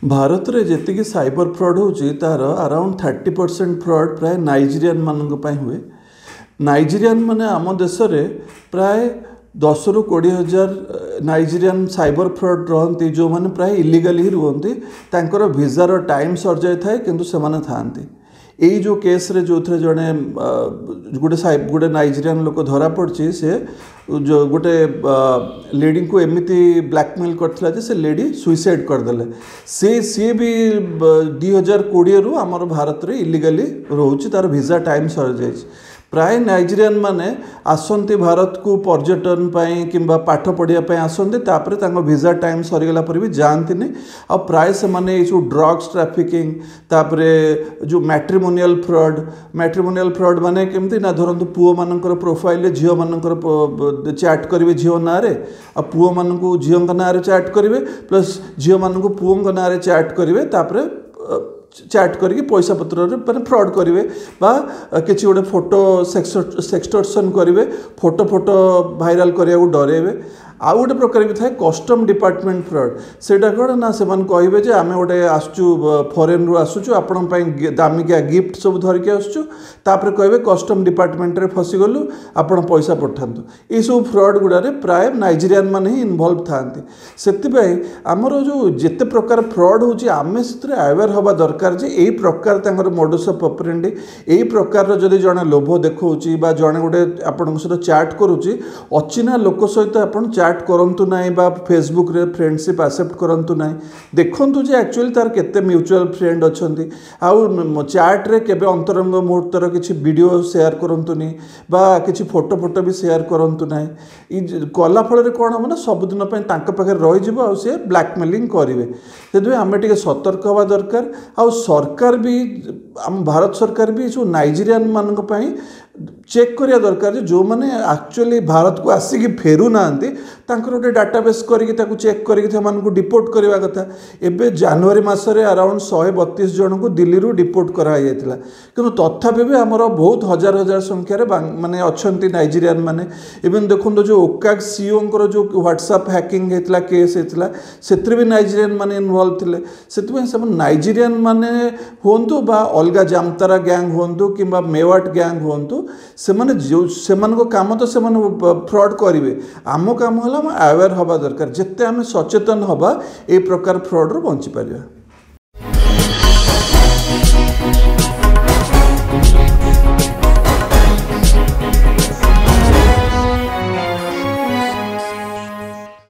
भारत रे जेतिकी cyber fraud होची तार अराउंड 30% फ्रॉड प्राय नाइजीरियन मानक पई हुए। नाइजीरियन माने आम देश रे प्राय 10 ରୁ 20 हजार नाइजीरियन साइबर फ्रॉड रहती जो माने प्राय इलीगल ही रुहती तांकर वीजार टाइम सर जाए थाए किंतु से माने थांती। यही जो केस रे जो थे जड़े गोटे नाइजीरियन लोक धरा पड़ी से जो गोटे लेडी को एमती ब्लैकमेल करथिला जे से लेडी सुइसाइड करदेले। सी भी 2020 रु आमर भारत रे इलीगली रोची तार वीजा टाइम सर जाए। प्राय नाइजीरियन माने आसंती भारत को पर्यटन पाई किंबा पाठ पढ़िया पाई आसंती तापरे तांको वीजा टाइम सरीगला पर भी जाती नहीं। आ प्राय से माने जो ड्रग्स ट्रैफिकिंग तापरे जो मैट्रिमोनियल फ्रॉड माने केमती ना धरतु पुओ मानकर प्रोफाइल झील मानकर चैट करेंगे झील ना आ पुओ मान को झील ना चैट करेंगे प्लस झील मान को पुओ ना चैट करेंगे तापरे चैट करके पैसा पत्र मैंने फ्रॉड करेंगे किसी गोटे फोटो सेक्सटर्सन करेंगे फोटो भाइराल करने डरेबे। आउ गोटे प्रकार भी थाए कस्टम डिपार्टमेंट फ्रॉड सेटा कौन ना से कहे जे आम गोटे आसचु फॉरेन रु आसुचु आपण दामिकिया गिफ्ट सब धरिकी आसचु तापर कहे कस्टम डिपार्टमेंट रे फसीगलु आपण पैसा पठातु। ये सब फ्रॉड गुड़ारे प्राय नाइजीरियन मान ही इनवल्व थांती। से आमर जो जिते प्रकार फ्रॉड होची आमे से अवेयर हवा दरकार जे यही प्रकार तांकर मोडस ऑफ ऑपरेंडी यही प्रकार जदि जड़े लोभ देखौची बा जड़े गोटे आपण सहित चैट करुची अचिना लोक सहित आपण चैट करंतु नाही बा फेसबुक रे फ्रेंडशिप एक्सेप्ट करंतु नाही। देखंतु जे एक्चुअली तार केते म्यूचुअल फ्रेंड अछंती आउ चैट रे केबे अंतरंग मुहूर्तर किछि वीडियो शेयर करंतु नी बा किछि फोटो भी शेयर करंतु नाही। ई कला फल रे कोन हम ना सब दिन पय तांक पाखे रहि जिवो आ से ब्लैकमेलिंग करिवे। तेदे आमे टिके सतर्क हवा दरकार। आ सरकार भी आम भारत सरकार भी जो नाइजीरियन मानक पय चेक करिया दरकार जो मैंने एक्चुअली भारत को आसिक फेरू ना गोटे डाटाबेस करके चेक करके डिपोर्ट करवा कथा। एवं जनवरी मसरे अराउंड 132 जन को दिल्ली रू डिपोर्ट कराई कि तथापि भी आमर बहुत हजार हजार संख्यार माने अच्छा नाइजीरियन माने। इवन देखो जो ओकाग सीओ जो व्हाट्सएप हैकिंग होता केस होता से भी नाइजीरियन माने इनवॉल्व थे। से नाइजीरियन माने हूँ बा अलग जामतारा गैंग हूँ कि मेवाट गैंग हूँ से काम तो से फ्रॉड करेंगे। आम काम है अवेयर हवा दरकार जिते आम सचेतन हवा ए प्रकार फ्रॉड रू बंची पारिबा।